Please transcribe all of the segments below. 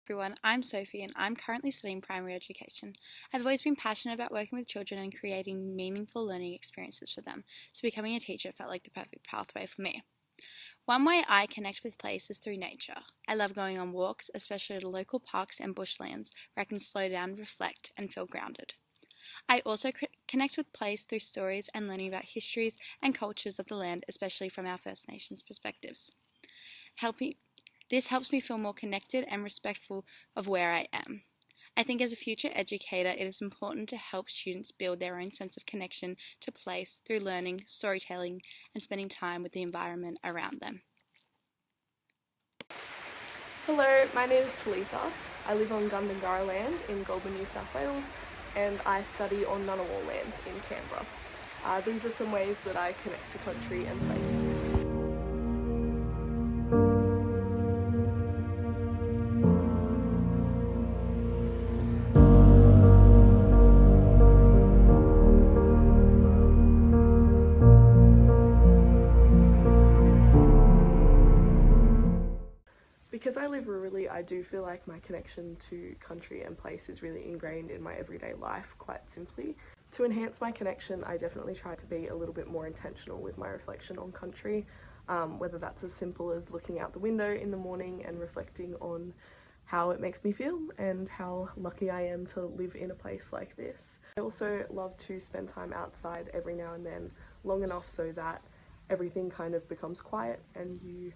Everyone, I'm Sophie and I'm currently studying primary education. I've always been passionate about working with children and creating meaningful learning experiences for them, so becoming a teacher felt like the perfect pathway for me. One way I connect with place is through nature. I love going on walks, especially to local parks and bushlands where I can slow down, reflect and feel grounded. I also connect with place through stories and learning about histories and cultures of the land, especially from our First Nations perspectives. This helps me feel more connected and respectful of where I am. I think as a future educator, it is important to help students build their own sense of connection to place through learning, storytelling, and spending time with the environment around them. Hello, my name is Talitha. I live on Gundungurra land in Goulburn, New South Wales, and I study on Ngunnawal land in Canberra. These are some ways that I connect to country and place. Because I live rurally, I do feel like my connection to country and place is really ingrained in my everyday life, quite simply. To enhance my connection, I definitely try to be a little bit more intentional with my reflection on country, whether that's as simple as looking out the window in the morning and reflecting on how it makes me feel and how lucky I am to live in a place like this. I also love to spend time outside every now and then, long enough so that everything kind of becomes quiet and you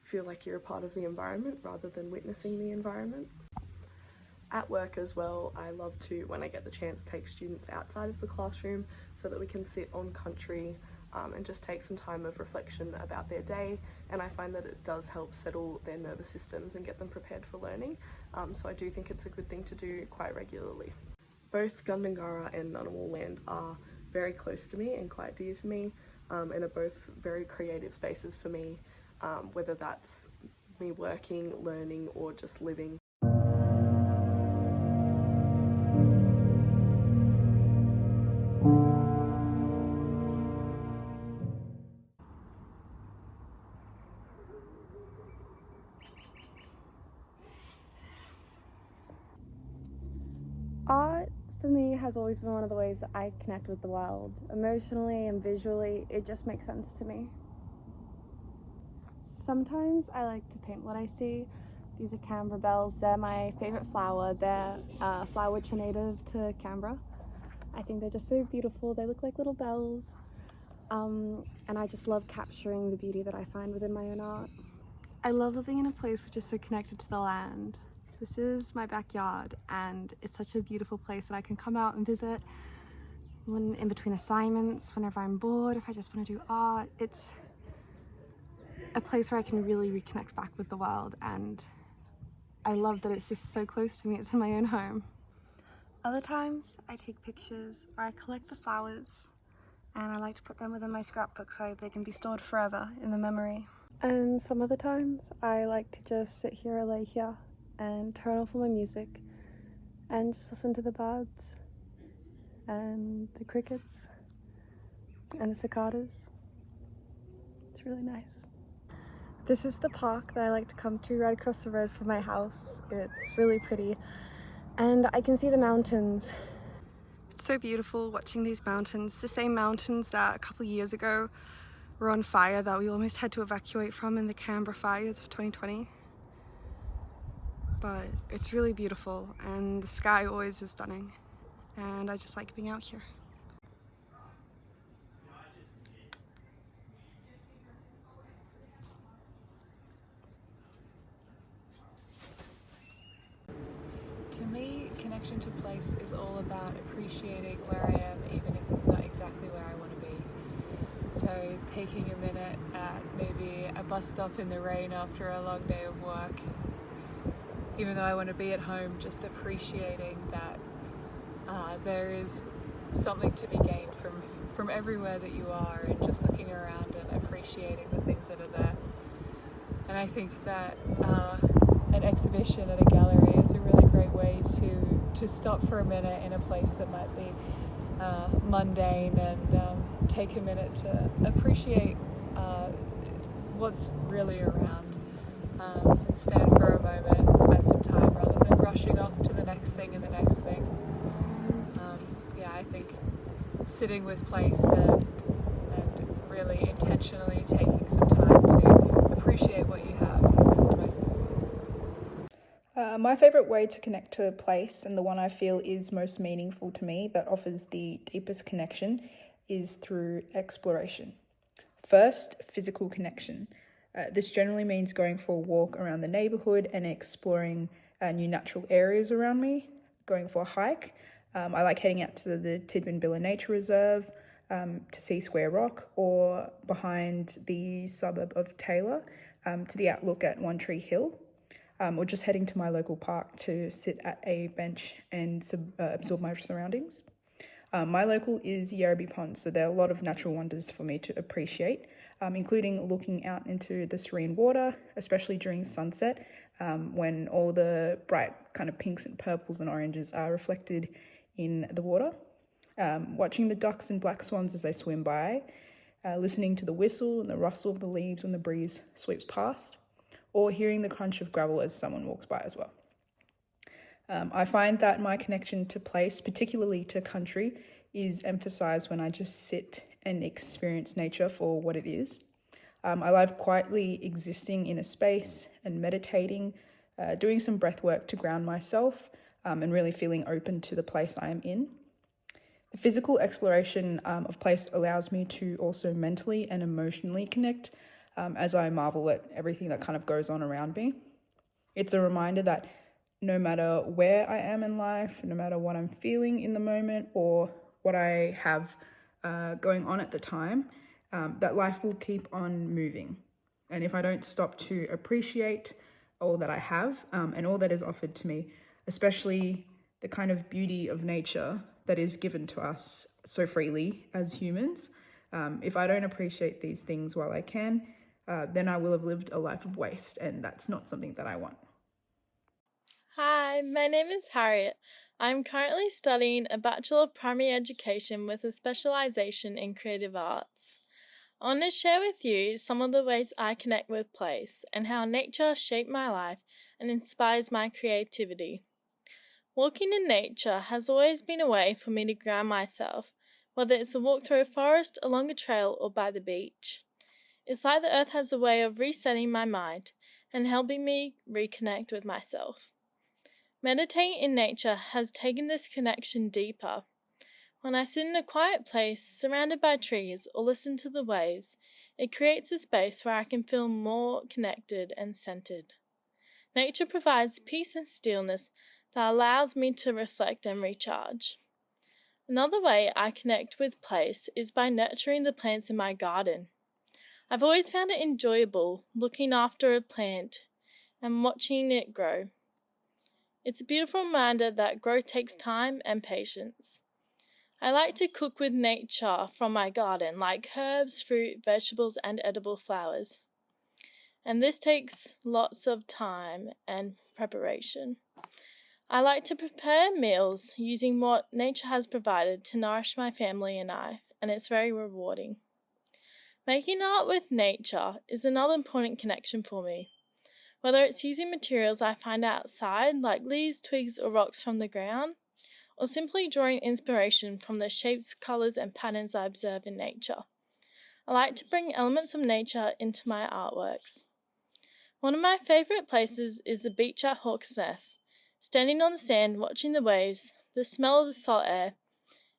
feel like you're a part of the environment rather than witnessing the environment. At work as well, I love to, when I get the chance, take students outside of the classroom so that we can sit on country and just take some time of reflection about their day, and I find that it does help settle their nervous systems and get them prepared for learning, so I do think it's a good thing to do quite regularly. Both Gundungurra and Ngunnawal land are very close to me and quite dear to me, and are both very creative spaces for me, whether that's me working, learning, or just living. Art, for me, has always been one of the ways that I connect with the world. Emotionally and visually, it just makes sense to me. Sometimes I like to paint what I see. These are Canberra bells. They're my favourite flower. They're a flower which are native to Canberra. I think they're just so beautiful. They look like little bells. And I just love capturing the beauty that I find within my own art. I love living in a place which is so connected to the land. This is my backyard and it's such a beautiful place that I can come out and visit when in between assignments, whenever I'm bored, if I just want to do art. It's a place where I can really reconnect back with the world, and I love that it's just so close to me. It's in my own home. Other times I take pictures or I collect the flowers and I like to put them within my scrapbook so they can be stored forever in the memory. And some other times I like to just sit here or lay here and turn off all my music and just listen to the birds and the crickets and the cicadas. It's really nice. This is the park that I like to come to right across the road from my house. It's really pretty and I can see the mountains. It's so beautiful watching these mountains, the same mountains that a couple of years ago were on fire that we almost had to evacuate from in the Canberra fires of 2020. But it's really beautiful and the sky always is stunning and I just like being out here. To me, connection to place is all about appreciating where I am, even if it's not exactly where I want to be. So taking a minute at maybe a bus stop in the rain after a long day of work, even though I want to be at home, just appreciating that there is something to be gained from everywhere that you are, and just looking around and appreciating the things that are there. And I think that an exhibition at a gallery is a really great way to stop for a minute in a place that might be mundane and take a minute to appreciate what's really around, and stand for a moment and spend some time rather sitting with place and really intentionally taking some time to appreciate what you have is the most important. My favourite way to connect to a place, and the one I feel is most meaningful to me, that offers the deepest connection, is through exploration. First, physical connection. This generally means going for a walk around the neighbourhood and exploring new natural areas around me, going for a hike. I like heading out to the Tidbinbilla Nature Reserve to see Square Rock, or behind the suburb of Taylor to the outlook at One Tree Hill, or just heading to my local park to sit at a bench and absorb my surroundings. My local is Yarrabee Pond, so there are a lot of natural wonders for me to appreciate, including looking out into the serene water, especially during sunset, when all the bright kind of pinks and purples and oranges are reflected in the water. Watching the ducks and black swans as they swim by, listening to the whistle and the rustle of the leaves when the breeze sweeps past, or hearing the crunch of gravel as someone walks by as well. I find that my connection to place, particularly to country, is emphasised when I just sit and experience nature for what it is. I love quietly existing in a space and meditating, doing some breath work to ground myself, and really feeling open to the place I am in. The physical exploration of place allows me to also mentally and emotionally connect as I marvel at everything that kind of goes on around me. It's a reminder that no matter where I am in life, no matter what I'm feeling in the moment or what I have going on at the time, that life will keep on moving. And if I don't stop to appreciate all that I have and all that is offered to me, especially the kind of beauty of nature that is given to us so freely as humans, if I don't appreciate these things while I can, then I will have lived a life of waste, and that's not something that I want. Hi, my name is Harriet. I'm currently studying a Bachelor of Primary Education with a specialisation in creative arts. I want to share with you some of the ways I connect with place and how nature shaped my life and inspires my creativity. Walking in nature has always been a way for me to ground myself, whether it's a walk through a forest, along a trail, or by the beach. It's like the earth has a way of resetting my mind and helping me reconnect with myself. Meditating in nature has taken this connection deeper. When I sit in a quiet place, surrounded by trees, or listen to the waves, it creates a space where I can feel more connected and centered. Nature provides peace and stillness that allows me to reflect and recharge. Another way I connect with place is by nurturing the plants in my garden. I've always found it enjoyable looking after a plant and watching it grow. It's a beautiful reminder that growth takes time and patience. I like to cook with nature from my garden, like herbs, fruit, vegetables, and edible flowers. And this takes lots of time and preparation. I like to prepare meals using what nature has provided to nourish my family and I, and it's very rewarding. Making art with nature is another important connection for me. Whether it's using materials I find outside, like leaves, twigs, or rocks from the ground, or simply drawing inspiration from the shapes, colours, and patterns I observe in nature. I like to bring elements of nature into my artworks. One of my favourite places is the beach at Hawke's Nest. Standing on the sand, watching the waves, the smell of the salt air,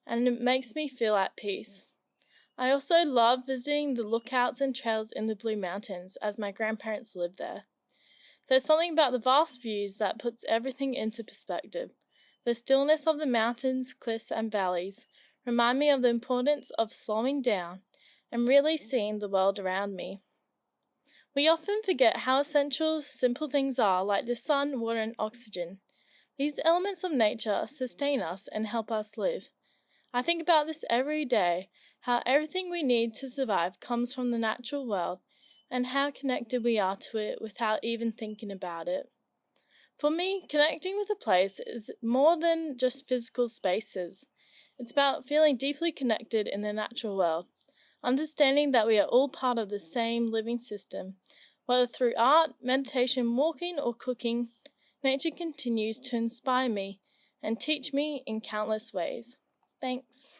and it makes me feel at peace. I also love visiting the lookouts and trails in the Blue Mountains, as my grandparents lived there. There's something about the vast views that puts everything into perspective. The stillness of the mountains, cliffs, and valleys remind me of the importance of slowing down and really seeing the world around me. We often forget how essential simple things are, like the sun, water, and oxygen. These elements of nature sustain us and help us live. I think about this every day, how everything we need to survive comes from the natural world, and how connected we are to it without even thinking about it. For me, connecting with a place is more than just physical spaces. It's about feeling deeply connected in the natural world, understanding that we are all part of the same living system. Whether through art, meditation, walking, or cooking, nature continues to inspire me and teach me in countless ways. Thanks.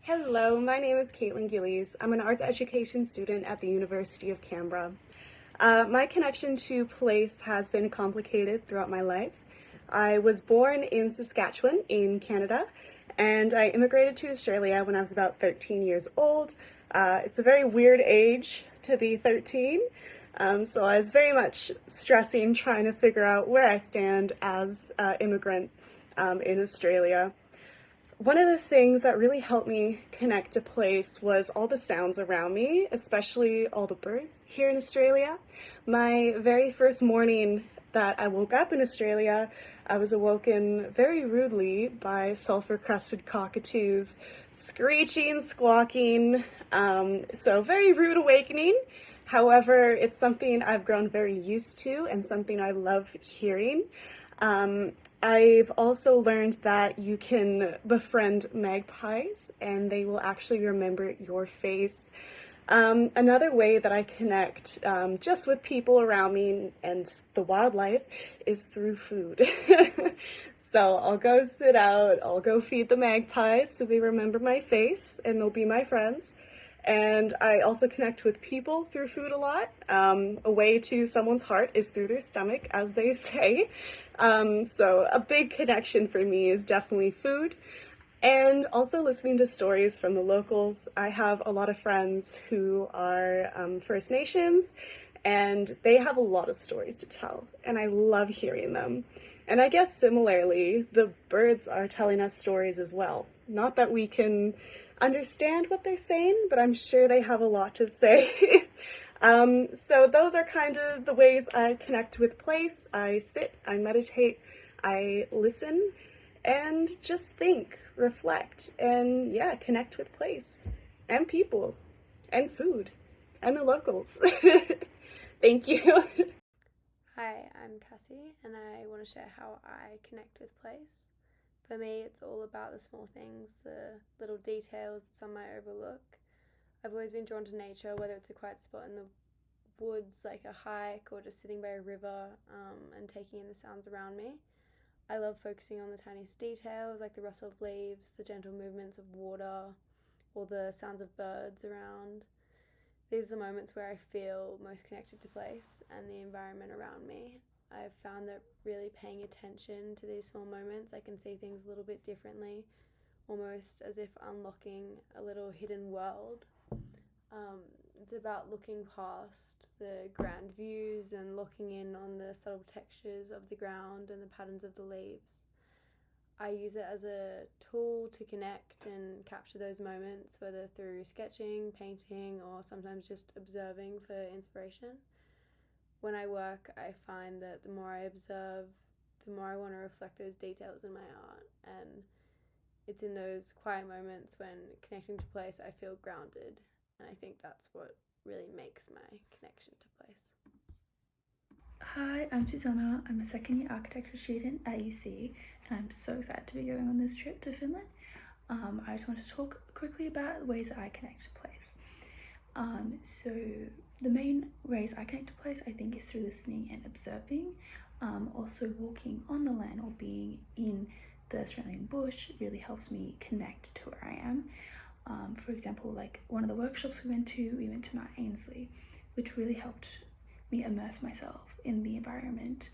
Hello, my name is Caitlin Gillies. I'm an arts education student at the University of Canberra. My connection to place has been complicated throughout my life. I was born in Saskatchewan in Canada, and I immigrated to Australia when I was about 13 years old. It's a very weird age to be 13, so I was very much stressing trying to figure out where I stand as an immigrant in Australia. One of the things that really helped me connect to place was all the sounds around me, especially all the birds here in Australia. My very first morning that I woke up in Australia, I was awoken very rudely by sulfur-crested cockatoos screeching, squawking, so very rude awakening. However, it's something I've grown very used to and something I love hearing. I've also learned that you can befriend magpies and they will actually remember your face. Another way that I connect just with people around me and the wildlife is through food. So I'll go sit out, I'll go feed the magpies so they remember my face and they'll be my friends. And I also connect with people through food a lot. A way to someone's heart is through their stomach, as they say. So a big connection for me is definitely food. And also listening to stories from the locals. I have a lot of friends who are First Nations, and they have a lot of stories to tell, and I love hearing them. And I guess similarly, the birds are telling us stories as well. Not that we can understand what they're saying, but I'm sure they have a lot to say. So those are kind of the ways I connect with place. I sit, I meditate, I listen, and just think, reflect, and yeah, connect with place, and people, and food, and the locals. Thank you. Hi, I'm Cassie, and I want to share how I connect with place. For me, it's all about the small things, the little details that some might overlook. I've always been drawn to nature, whether it's a quiet spot in the woods, like a hike, or just sitting by a river and taking in the sounds around me. I love focusing on the tiniest details, like the rustle of leaves, the gentle movements of water, or the sounds of birds around. These are the moments where I feel most connected to place and the environment around me. I've found that really paying attention to these small moments, I can see things a little bit differently, almost as if unlocking a little hidden world. It's about looking past the grand views and looking in on the subtle textures of the ground and the patterns of the leaves. I use it as a tool to connect and capture those moments, whether through sketching, painting, or sometimes just observing for inspiration. When I work, I find that the more I observe, the more I want to reflect those details in my art. And it's in those quiet moments when connecting to place, I feel grounded. And I think that's what really makes my connection to place. Hi, I'm Susanna. I'm a second year architecture student at UC, and I'm so excited to be going on this trip to Finland. I just want to talk quickly about the ways that I connect to place. So the main ways I connect to place, I think, is through listening and observing. Also walking on the land or being in the Australian bush really helps me connect to where I am. For example, like one of the workshops we went to Mount Ainslie, which really helped me immerse myself in the environment,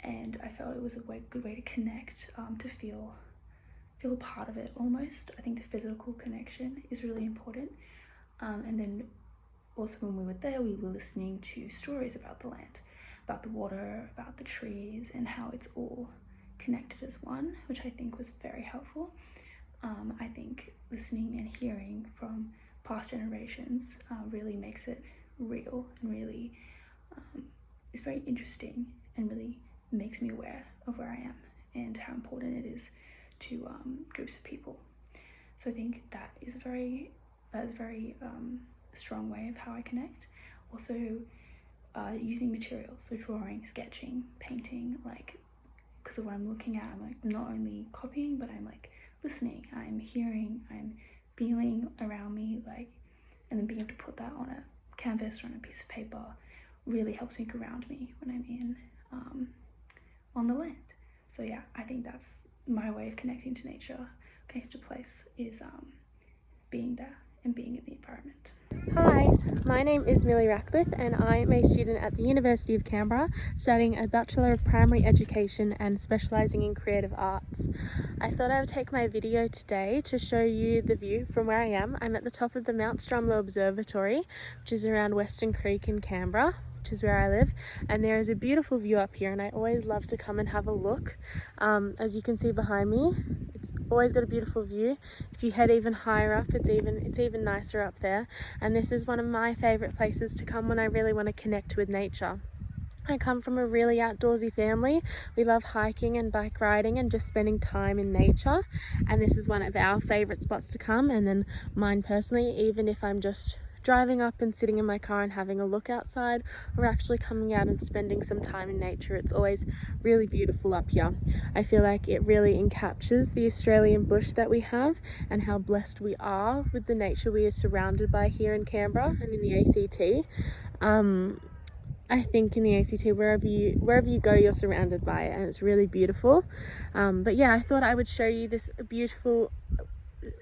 and I felt it was a good way to connect, to feel a part of it almost. I think the physical connection is really important. And then also when we were there, we were listening to stories about the land, about the water, about the trees, and how it's all connected as one, which I think was very helpful. I think listening and hearing from past generations really makes it real and really is very interesting and really makes me aware of where I am and how important it is to groups of people. So I think that is a very strong way of how I connect. Also using materials, so drawing, sketching, painting, like because of what I'm looking at, I'm not only copying, but I'm like listening, I'm hearing, I'm feeling around me, like, and then being able to put that on a canvas or on a piece of paper really helps me ground me when I'm in on the land. So yeah, I think that's my way of connecting to nature, connecting to place, is being there and being in the environment. Hi, my name is Millie Ratcliffe and I am a student at the University of Canberra studying a Bachelor of Primary Education and specialising in creative arts. I thought I would take my video today to show you the view from where I am. I'm at the top of the Mount Stromlo Observatory, which is around Western Creek in Canberra, which is where I live, and there is a beautiful view up here and I always love to come and have a look. As you can see behind me, it's always got a beautiful view. If you head even higher up, it's even nicer up there, and this is one of my favourite places to come when I really want to connect with nature. I come from a really outdoorsy family. We love hiking and bike riding and just spending time in nature, and this is one of our favourite spots to come. And then mine personally, even if I'm just driving up and sitting in my car and having a look outside, or actually coming out and spending some time in nature, it's always really beautiful up here. I feel like it really encaptures the Australian bush that we have and how blessed we are with the nature we are surrounded by here in Canberra and in the ACT. I think in the ACT, wherever you go, you're surrounded by it, and it's really beautiful. But yeah, I thought I would show you this beautiful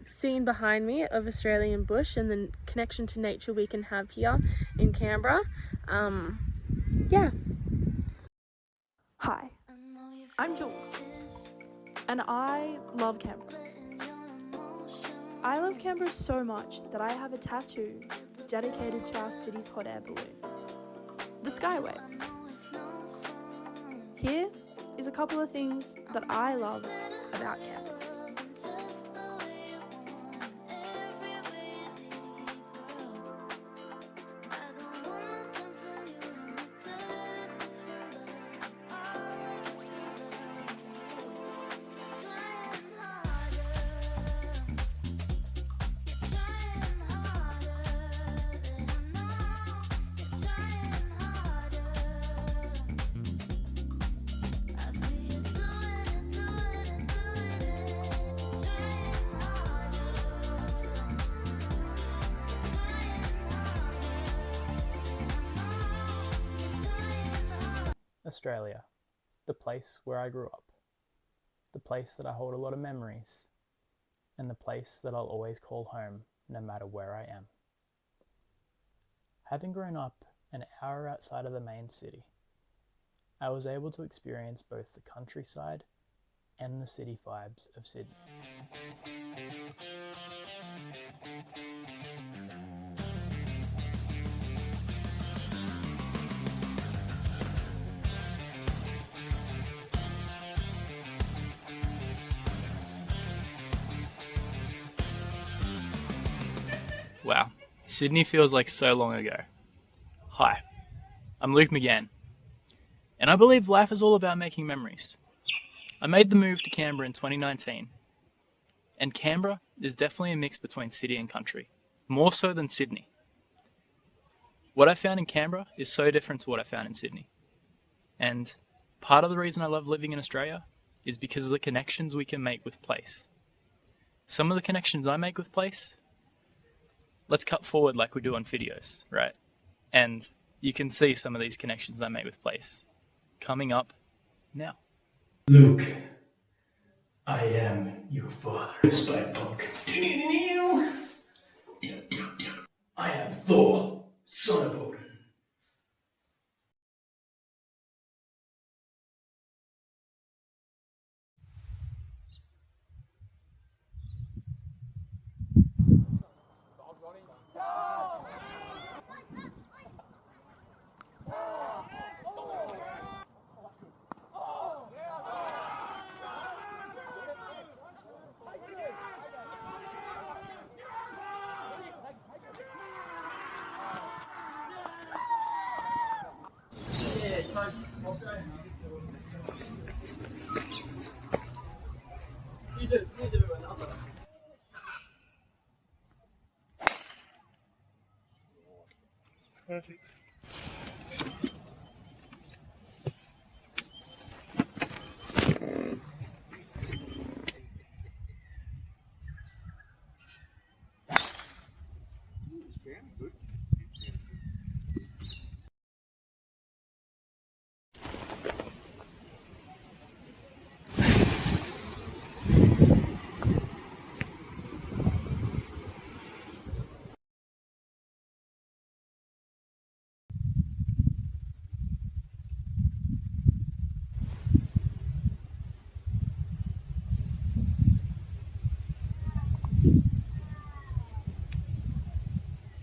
scene behind me of Australian bush and the connection to nature we can have here in Canberra. Yeah. Hi, I'm Jules, and I love Canberra. I love Canberra so much that I have a tattoo dedicated to our city's hot air balloon, the Skyway. Here is a couple of things that I love about Canberra. Australia, the place where I grew up, the place that I hold a lot of memories, and the place that I'll always call home no matter where I am. Having grown up an hour outside of the main city, I was able to experience both the countryside and the city vibes of Sydney. Wow, Sydney feels like so long ago. Hi, I'm Luke McGann, and I believe life is all about making memories. I made the move to Canberra in 2019, and Canberra is definitely a mix between city and country, more so than Sydney. What I found in Canberra is so different to what I found in Sydney, and part of the reason I love living in Australia is because of the connections we can make with place. Some of the connections I make with place, let's cut forward like we do on videos, right? And you can see some of these connections I make with place coming up now. Luke, I am your father, Spike Punk. I am Thor, son of Odin. Perfect.